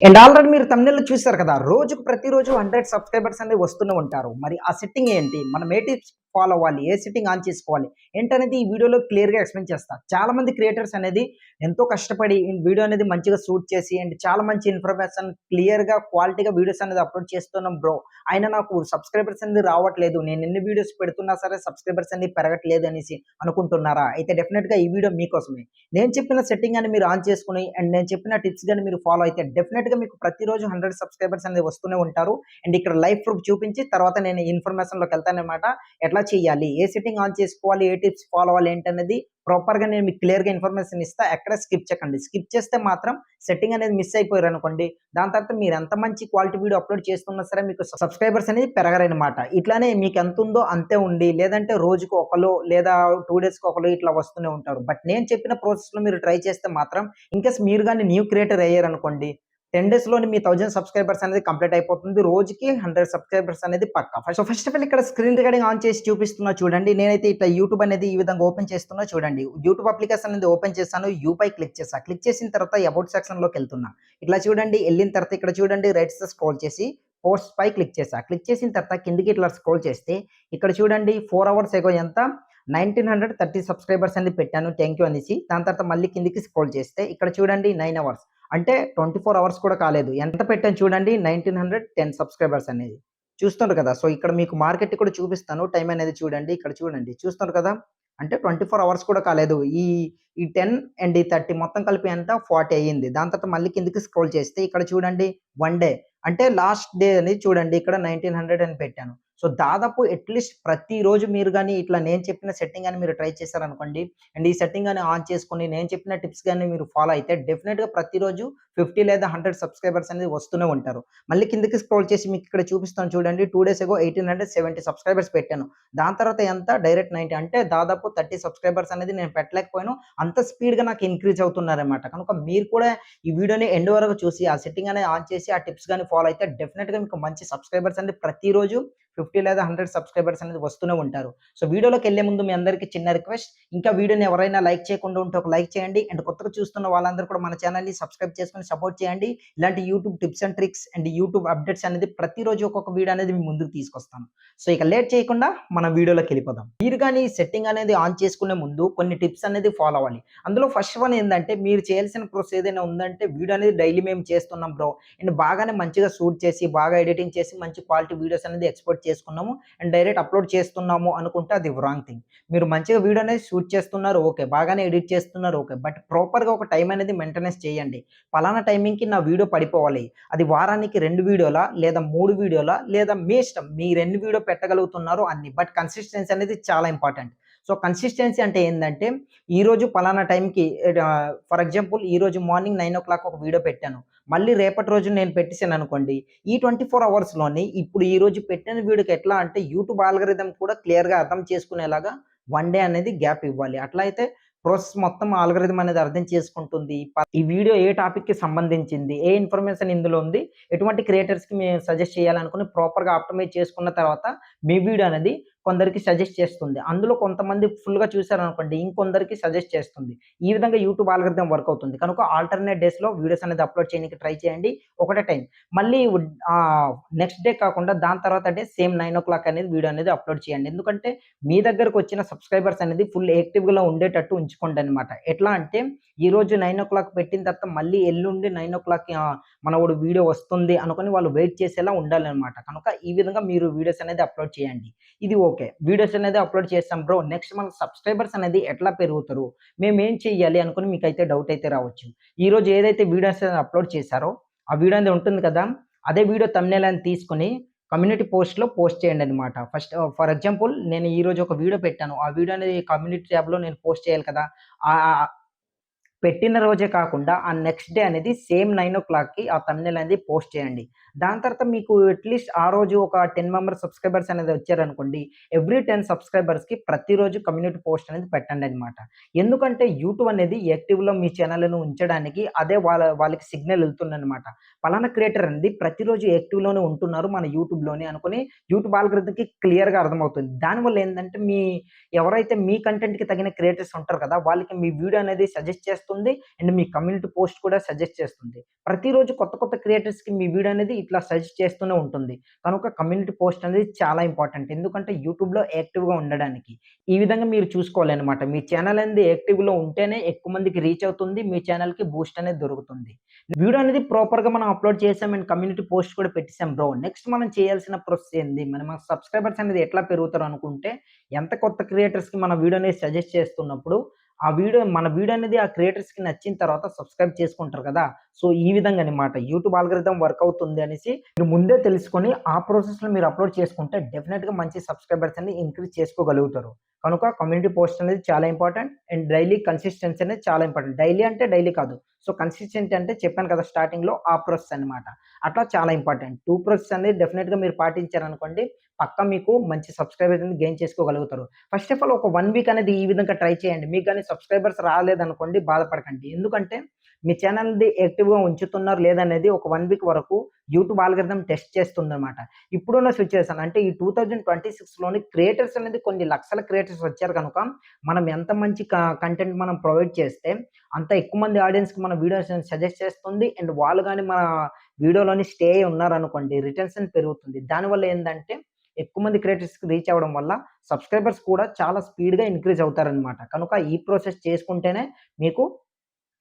And already మీరు తమ్నెల్‌లో చూసారు కదా! రోజుకు ప్రతిరోజు 100 సబ్‌స్క్రైబర్స్ అనేది వస్తూనే ఉంటారు. మరి ఆ సెట్టింగ్ ఏంటి? మనం ఏ టిప్స్ ఫాలో అవ్వాలి? ఏ సెట్టింగ్ ఆన్ చేసుకోవాలి? ఏంటనేది ఈ వీడియోలో క్లియర్‌గా ఎక్స్‌ప్లెయిన్ చేస్తా. చాలామంది క్రియేటర్స్ అనేది ఎంతో కష్టపడి ఈ వీడియో అనేది మంచిగా షూట్ చేసి అండ్ చాలా మంచి ఇన్ఫర్మేషన్ క్లియర్‌గా, క్వాలిటీగా వీడియోస్ అనేది అప్‌లోడ్ చేస్తున్నాం బ్రో. అయినా నాకు సబ్‌స్క్రైబర్స్ అనేది రావట్లేదు. నేను ఎన్ని వీడియోస్ పెడుతున్నా సరే సబ్‌స్క్రైబర్స్ అనేది పెరగట్లేదు అనేసి అనుకుంటున్నారా? అయితే డెఫినిట్‌గా ఈ వీడియో మీకోసమే. నేను చెప్పిన సెట్టింగ్ అని మీరు ఆన్ చేసుకొని అండ్ నేను చెప్పిన టిప్స్ గాని మీరు ఫాలో అయితే డెఫినిట్‌గా మీకు ప్రతిరోజు 100 సబ్‌స్క్రైబర్స్ అనేది వస్తూనే ఉంటారు. అండ్ ఇక్కడ లైవ్ ప్రూఫ్ చూపించి తర్వాత నేను ఇన్ఫర్మేషన్‌లోకెళ్తానన్నమాట. ఎట్లా చేయాలి? ఏ సెట్టింగ్ ఆన్ చేసుకోవాలి? ఏ టిప్స్ ఫాలో అవ్వాలి? ఏంటనేది ప్రాపర్‌గా నేను మీకు క్లియర్‌గా ఇన్ఫర్మేషన్ ఇస్తా. ఎక్కడ స్కిప్ చేయకండి. స్కిప్ చేస్తే మాత్రం సెట్టింగ్ అనేది మిస్ అయిపోయారనుకోండి, దాని తర్వాత మీరు ఎంత మంచి క్వాలిటీ వీడియో అప్‌లోడ్ చేస్తున్నా సరే మీకు సబ్‌స్క్రైబర్స్ అనేది పెరగరనమాట. ఇట్లానే మీకు ఎంతుందో అంతే ఉండి, లేదంటే రోజుకి ఒకళ్ళు లేదా 2 డేస్‌కి ఒకళ్ళు ఇట్లా వస్తూనే ఉంటారు. బట్ నేను చెప్పిన ప్రాసెస్‌లో మీరు ట్రై చేస్తే మాత్రం ఇన్‌కేస్ మీరు గాని న్యూ క్రియేటర్ అయ్యారనుకోండి, 10 డేస్‌లోనే మీ 1000 సబ్‌స్క్రైబర్స్ అనేది కంప్లీట్ అయిపోతుంది. రోజుకి 100 సబ్‌స్క్రైబర్స్ అనేది పక్కా. ఫస్ట్ ఆఫ్ ఆల్ ఇక్కడ స్క్రీన్ రికార్డింగ్ ఆన్ చేసి చూపిస్తున్నా చూడండి. నేనైతే ఇట్లా యూట్యూబ్ అనేది ఈ విధంగా ఓపెన్ చేస్తున్నా చూడండి. యూట్యూబ్ అప్లికేషన్ అనేది ఓపెన్ చేశాను. పై క్లిక్ చేశా. క్లిక్ చేసిన తర్వాత అబౌట్ సెక్షన్‌లోకెళ్తున్నా. ఇట్లా చూడండి ఎళ్ళిన తర్వాత ఇక్కడ చూడండి రైట్ సైడ్ స్క్రోల్ చేసి పోస్ట్ పై క్లిక్ చేశా. క్లిక్ చేసిన తర్వాత కిందకి ఇట్లా స్క్రోల్ చేస్తే ఇక్కడ చూడండి 4 అవర్స్ ఎగో ఎంత 1930 సబ్‌స్క్రైబర్స్ అనేది పెట్టాను. థాంక్ యూ అనేసి. దాని తర్వాత మళ్ళీ కిందకి స్క్రోల్ చేస్తే ఇక్కడ చూడండి 9 అవర్స్. అంటే 24 అవర్స్ కూడా కాలేదు. ఎంత పెట్టాను చూడండి 1910 సబ్‌స్క్రైబర్స్ అనేది. చూస్తున్నారు కదా! సో, ఇక్కడ మీకు మార్కెట్ కూడా చూపిస్తాను. టైమ్ అనేది చూడండి. ఇక్కడ చూడండి. చూస్తున్నారు కదా! అంటే 24 అవర్స్ కూడా కాలేదు. ఈ 10 అండ్ ఈ 30 మొత్తం కలిపి ఎంత 40 అయ్యింది. దాని తర్వాత మళ్ళీ కిందకి స్క్రోల్ చేస్తే ఇక్కడ చూడండి 1 డే అంటే లాస్ట్ డే అనేది చూడండి ఇక్కడ 1900 అని పెట్టాను. సో, దాదాపు అట్‌లీస్ట్ ప్రతిరోజు మీరు గాని ఇట్లా నేను చెప్పిన సెట్టింగ్ గాని మీరు ట్రై చేశారనుకోండి అండ్ ఈ సెట్టింగ్ గాని ఆన్ చేసుకొని నేను చెప్పిన టిప్స్ గాని మీరు ఫాలో అయితే డెఫినిట్‌గా ప్రతిరోజు 50 లేదా 100 సబ్‌స్క్రైబర్స్ అనేది వస్తూనే ఉంటారు. మళ్ళీ కిందకి స్క్రోల్ చేసి మీకు ఇక్కడ చూపిస్తాను చూడండి. 2 డేస్ ఎగో 1870 సబ్‌స్క్రైబర్స్ పెట్టాను. దాని తర్వాత ఎంత డైరెక్ట్ 90 అంటే దాదాపు 30 సబ్‌స్క్రైబర్స్ అనేది నేను పెట్టలేకపోయాను. అంత స్పీడ్‌గా నాకు ఇంక్రీజ్ అవుతున్నారన్నమాట. కనుక మీరు కూడా ఈ వీడియోని ఎండ్ వరకు చూసి ఆ సెట్టింగ్ అనేది ఆన్ చేసి ఆ టిప్స్ గాని ఫాలో అయితే డెఫినిట్‌గా మీకు మంచి సబ్‌స్క్రైబర్స్ అనేది ప్రతిరోజు 50 లేదా 100 సబ్‌స్క్రైబర్స్ అనేది వస్తూనే ఉంటారు. సో, వీడియోలోకెళ్ళే ముందు మీ అందరికి చిన్న రిక్వెస్ట్. ఇంకా వీడియోని ఎవరైనా లైక్ చేయకుండా ఉంటే ఒక లైక్ చేయండి. అండ్ కొత్తగా చూస్తున్న వాళ్ళందరూ కూడా మన ఛానెల్‌ని సబ్స్క్రైబ్ చేసుకొని సపోర్ట్ చేయండి. ఇలాంటి YouTube tips and tricks and YouTube updates అనేది ప్రతిరోజు ఒక్కొక్క వీడియో అనేది మీ ముందుకు తీసుకొస్తాను. సో, ఇక లేట్ చేయకుండా మనం వీడియోలోకెళ్ళిపోదాం. మీరు గాని సెట్టింగ్ అనేది ఆన్ చేసుకునే ముందు కొన్ని టిప్స్ అనేది ఫాలో అవ్వాలి. అందులో ఫస్ట్ వన్ ఏందంటే మీరు చేయాల్సిన ప్రాసెస్ ఏదైనా ఉందంటే వీడియో అనేది డైలీ మేము చేస్తున్నాం బ్రో. అండ్ బాగానే మంచిగా షూట్ చేసి, బాగా ఎడిటింగ్ చేసి మంచి క్వాలిటీ వీడియోస్ అనేది ఎక్స్‌పోర్ట్ చేసుకున్నాము. అండ్ డైరెక్ట్ అప్‌లోడ్ చేస్తున్నాము అనుకుంటే అది రాంగ్ థింగ్. మీరు మంచిగా వీడియో అనేది షూట్ చేస్తున్నారు ఓకే. బాగానే ఎడిట్ చేస్తున్నారు ఓకే. బట్ ప్రాపర్‌గా ఒక టైమ్ అనేది మెయింటెనెన్స్ చేయండి. పలానా టైమింగ్‌కి నా వీడియో పడిపోవాలి. అది వారానికి 2 వీడియోలా? లేదా 3 వీడియోలా? లేదా మీ ఇష్టం. మీరెన్ని వీడియో పెట్టగలుగుతున్నారో అన్ని. బట్ కన్సిస్టెన్సీ అనేది చాలా ఇంపార్టెంట్. సో, కన్సిస్టెన్సీ అంటే ఏందంటే, ఈరోజు పలానా టైంకి ఫర్ ఎగ్జాంపుల్ ఈరోజు మార్నింగ్ 9:00 ఒక వీడియో పెట్టాను. మళ్ళీ రేపటి రోజు నేను పెట్టేసాననుకోండి, ఈ 24 అవర్స్‌లోని ఇప్పుడు ఈరోజు పెట్టిన వీడియోకి ఎట్లా అంటే యూట్యూబ్ ఆల్గోరిథం కూడా క్లియర్‌గా అర్థం చేసుకునేలాగా 1 డే అనేది గ్యాప్ ఇవ్వాలి. అట్లా అయితే ప్రాసెస్ మొత్తం ఆల్గోరిథం అనేది అర్థం చేసుకుంటుంది. ఈ వీడియో ఏ టాపిక్‌కి సంబంధించింది, ఏ ఇన్ఫర్మేషన్ ఇందులో ఉంది, ఎటువంటి క్రియేటర్స్‌కి మేము సజెస్ట్ చేయాలనుకుని ప్రాపర్‌గా ఆప్టిమైజ్ చేసుకున్న తర్వాత మీ వీడియో అనేది కొందరికి సజెస్ట్ చేస్తుంది. అందులో కొంతమంది ఫుల్‌గా చూసారనుకోండి, ఇంకొందరికి సజెస్ట్ చేస్తుంది. ఈ విధంగా యూట్యూబ్ ఆల్గోరిథం వర్క్ అవుతుంది. కనుక ఆల్టర్‌నేట్ డేస్‌లో వీడియోస్ అనేది అప్‌లోడ్ చేయనీకి ట్రై చేయండి. ఒకటే టైం. మళ్ళీ నెక్స్ట్ డే కాకుండా దాని తర్వాత డే సేమ్ 9:00 అనేది వీడియో అనేది అప్‌లోడ్ చేయండి. ఎందుకంటే మీ దగ్గరకొచ్చిన సబ్‌స్క్రైబర్స్ అనేది ఫుల్ యాక్టివ్‌గా ఉండేటట్టు ఉంచుకోండనమాట. ఎట్లా అంటే ఈరోజు 9:00 పెట్టిన తర్వాత మళ్ళీ ఎల్లుండి 9:00కి మనోడు వీడియో వస్తుంది అనుకోని వాళ్ళు వెయిట్ చేసేలా ఉండాలనమాట. కనుక ఈ విధంగా మీరు వీడియోస్ అనేది అప్‌లోడ్ చేయండి. ఇది ఓకే. వీడియోస్ అనేది అప్‌లోడ్ చేసాం బ్రో. నెక్స్ట్ మన సబ్‌స్క్రైబర్స్ అనేది ఎట్లా పెరుగుతారు? మేమేం చెయ్యాలి అనుకోని మీకైతే డౌట్ అయితే రావచ్చు. ఈరోజు ఏదైతే వీడియోస్ అప్‌లోడ్ చేశారో, ఆ వీడియో అనేది ఉంటుంది కదా! అదే వీడియో థంబ్‌నెయిల్ అని తీసుకొని కమ్యూనిటీ పోస్ట్‌లో పోస్ట్ చేయండనమాట. ఫస్ట్ ఫర్ ఎగ్జాంపుల్ నేను ఈరోజు ఒక వీడియో పెట్టాను. ఆ వీడియో అనేది కమ్యూనిటీ ట్యాబ్‌లో నేను పోస్ట్ చేయాలి కదా! ఆహ్, పెట్టిన రోజే కాకుండా ఆ నెక్స్ట్ డే అనేది సేమ్ 9:00కి ఆ థంబ్‌నెయిల్ అనేది పోస్ట్ చేయండి. దాని తర్వాత మీకు అట్‌లీస్ట్ ఆ రోజు ఒక 10 మెంబర్స్ సబ్‌స్క్రైబర్స్ అనేది వచ్చారనుకోండి. ఎవ్రీ 10 సబ్‌స్క్రైబర్స్‌కి ప్రతిరోజు కమ్యూనిటీ పోస్ట్ అనేది పెట్టండనమాట. ఎందుకంటే యూట్యూబ్ అనేది యాక్టివ్‌లో మీ ఛానెల్‌ని ఉంచడానికి అదే వాళ్ళకి సిగ్నల్ ఎళ్తుందనమాట. పలానా క్రియేటర్ అనేది ప్రతిరోజు యాక్టివ్‌లోనే ఉంటున్నారు మన యూట్యూబ్‌లోని అనుకోని యూట్యూబ్ ఆల్గోరిథంకి క్లియర్‌గా అర్థమవుతుంది. దానివల్ల ఏందంటే ఎవరైతే మీ కంటెంట్‌కి తగిన క్రియేటర్స్ ఉంటారు కదా! వాళ్ళకి మీ వీడియో అనేది సజెస్ట్ చేస్తారు. చేస్తుంది. అండ్ మీ కమ్యూనిటీ పోస్ట్ కూడా సజెస్ట్ చేస్తుంది. ప్రతిరోజు కొత్త కొత్త క్రియేటర్స్‌కి మీ వీడియో అనేది ఇట్లా సజెస్ట్ చేస్తూనే ఉంటుంది. కనుక కమ్యూనిటీ పోస్ట్ అనేది చాలా ఇంపార్టెంట్. ఎందుకంటే యూట్యూబ్‌లో యాక్టివ్‌గా ఉండడానికి. ఈ విధంగా మీరు చూసుకోవాలనమాట. మీ ఛానల్ అనేది యాక్టివ్‌లో ఉంటేనే ఎక్కువ మందికి రీచ్ అవుతుంది. మీ ఛానల్‌కి బూస్ట్ అనేది దొరుకుతుంది. వీడియో అనేది ప్రాపర్‌గా మనం అప్‌లోడ్ చేసాం అండ్ కమ్యూనిటీ పోస్ట్ కూడా పెట్టేసాం బ్రో. నెక్స్ట్ మనం చేయాల్సిన ప్రాసెస్ ఏంది? మన సబ్‌స్క్రైబర్స్ అనేది ఎట్లా పెరుగుతారు అనుకుంటే, ఎంత కొత్త క్రియేటర్స్‌కి మన వీడియో అనేది సజెస్ట్ చేస్తున్నప్పుడు, మన వీడియో అనేది ఆ క్రియేటర్స్‌కి నచ్చిన తర్వాత సబ్‌స్క్రైబ్ చేసుకుంటారు కదా! సో, ఈ విధంగా అన్నమాట. యూట్యూబ్ ఆల్గోరిథం వర్క్ అవుతుంది అనేసి మీరు ముందే తెలుసుకొని, ఆ ప్రాసెస్‌లో మీరు అప్‌లోడ్ చేసుకుంటే డెఫినిట్‌గా మంచి సబ్‌స్క్రైబర్స్ అనేది ఇంక్రీజ్ చేసుకోగలుగుతారు. కనుక కమ్యూనిటీ పోస్ట్ అనేది చాలా ఇంపార్టెంట్. అండ్ డైలీ కన్సిస్టెన్సీ అనేది చాలా ఇంపార్టెంట్. డైలీ అంటే డైలీ కాదు. సో, కన్సిస్టెంట్ అంటే చెప్పాను కదా స్టార్టింగ్‌లో ఆ ప్రాసెస్ అన్నమాట. అట్లా చాలా ఇంపార్టెంట్. 2 ప్రాసెస్ అనేది డెఫినిట్‌గా మీరు పాటించారనుకోండి, పక్కా మీకు మంచి సబ్‌స్క్రైబర్స్ అనేది గెయిన్ చేసుకోగలుగుతారు. ఫస్ట్ ఆఫ్ ఆల్ ఒక 1 వీక్ అనేది ఈ విధంగా ట్రై చేయండి. మీకు గాని సబ్‌స్క్రైబర్స్ రాలేదనుకోండి బాధపడకండి. ఎందుకంటే మీ ఛానెల్‌ది యాక్టివ్‌గా ఉంచుతున్నారో లేదనేది ఒక 1 వీక్ వరకు యూట్యూబ్ ఆల్గోరిథం టెస్ట్ చేస్తుందన్నమాట. ఇప్పుడున్న సిట్యుయేషన్ అంటే ఈ 2026లోని క్రియేటర్స్ అనేది కొన్ని లక్షల క్రియేటర్స్ వచ్చారు కనుక, మనం ఎంత మంచి కంటెంట్ మనం ప్రొవైడ్ చేస్తే, అంత ఎక్కువ మంది ఆడియన్స్‌కి మన వీడియోస్‌ని సజెస్ట్ చేస్తుంది. అండ్ వాళ్ళు గాని మన వీడియోలోని స్టే అయ్యి ఉన్నారనుకోండి, రిటెన్షన్ పెరుగుతుంది. దానివల్ల ఏందంటే, ఎక్కువ మంది క్రియేటర్స్‌కి రీచ్ అవ్వడం వల్ల సబ్‌స్క్రైబర్స్ కూడా చాలా స్పీడ్‌గా ఇంక్రీజ్ అవుతారనమాట. కనుక ఈ ప్రాసెస్ చేసుకుంటేనే మీకు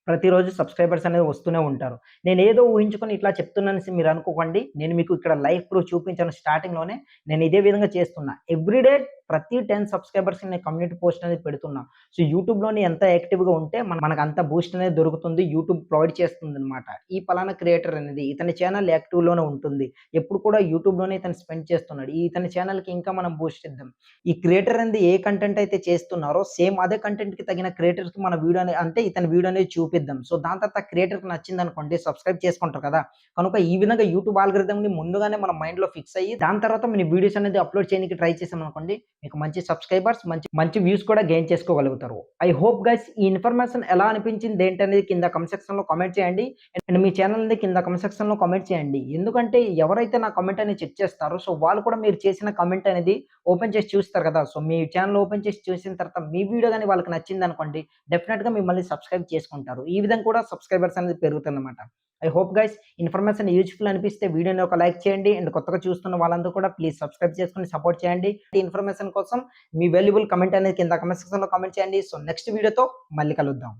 ప్రతిరోజు సబ్‌స్క్రైబర్స్ అనేది వస్తూనే ఉంటారు. నేనేదో ఊహించుకొని ఇట్లా చెప్తున్నాననేసి మీరనుకోకండి. నేను మీకు ఇక్కడ లైవ్ ప్రూఫ్ చూపించాను స్టార్టింగ్‌లోనే. నేను ఇదే విధంగా చేస్తున్నా. ఎవ్రీడే ప్రతి 10 సబ్‌స్క్రైబర్స్‌కి నేను కమ్యూనిటీ పోస్ట్ అనేది పెడుతున్నా. సో, యూట్యూబ్‌లోని ఎంత యాక్టివ్‌గా ఉంటే మనకంత బూస్ట్ అనేది దొరుకుతుంది. యూట్యూబ్ ప్రొవైడ్ చేస్తుందనమాట. ఈ పలానా క్రియేటర్ అనేది ఇతని ఛానెల్ యాక్టివ్‌లోనే ఉంటుంది. ఎప్పుడు కూడా యూట్యూబ్‌లోనే ఇతను స్పెండ్ చేస్తున్నాడు. ఇతని ఛానెల్‌కి ఇంకా మనం బూస్ట్ ఇద్దాం. ఈ క్రియేటర్ అనేది ఏ కంటెంట్ అయితే చేస్తున్నారో సేమ్ అదే కంటెంట్‌కి తగిన క్రియేటర్స్‌కి మన వీడియో అంటే ఇతని వీడియో అనేది చూపిద్దాం. సో, దాని తర్వాత క్రియేటర్‌కి నచ్చిందనుకోండి సబ్‌స్క్రైబ్ చేసుకుంటారు కదా! కనుక ఈ విధంగా యూట్యూబ్ ఆల్గోరిథంని ముందుగానే మన మైండ్‌లో ఫిక్స్ అయ్యి దాని తర్వాత మన వీడియోస్ అనేది అప్‌లోడ్ చేయడానికి ట్రై చేసామనుకోండి మీకు మంచి సబ్‌స్క్రైబర్స్, మంచి మంచి వ్యూస్ కూడా గెయిన్ చేసుకోగలుగుతారు. ఐ హోప్ గైస్ ఈ ఇన్ఫర్మేషన్ ఎలా అనిపించింది ఏంటనేది కింద కామెంట్ సెక్షన్‌లో కామెంట్ చేయండి. అండ్ మీ ఛానెల్ అనేది కింద కామెంట్ సెక్షన్‌లో కామెంట్ చేయండి. ఎందుకంటే ఎవరైతే నా కామెంట్ అనేది చెక్ చేస్తారో సో, వాళ్ళు కూడా మీరు చేసిన కామెంట్ అనేది ఓపెన్ చేసి చూస్తారు కదా! సో, మీ ఛానెల్ ఓపెన్ చేసి చూసిన తర్వాత మీ వీడియో గాని వాళ్ళకి నచ్చిందనుకోండి డెఫినిట్‌గా మిమ్మల్ని సబ్‌స్క్రైబ్ చేసుకుంటారు. ఈ విధంగా కూడా సబ్‌స్క్రైబర్స్ అనేది పెరుగుతుందన్నమాట. I hope guys information useful అనిపిస్తే వీడియోని ఒక లైక్ చేయండి. అండ్ కొత్తగా చూస్తున్న వాళ్ళందరూ కూడా ప్లీజ్ సబ్‌స్క్రైబ్ చేసుకొని సపోర్ట్ చేయండి. ఈ ఇన్ఫర్మేషన్ కోసం మీ వాల్యుబుల్ కామెంట్ అనేది కింద కామెంట్ సెక్షన్‌లో కామెంట్ చేయండి. సో, నెక్స్ట్ వీడియోతో మళ్ళీ కలుద్దాం.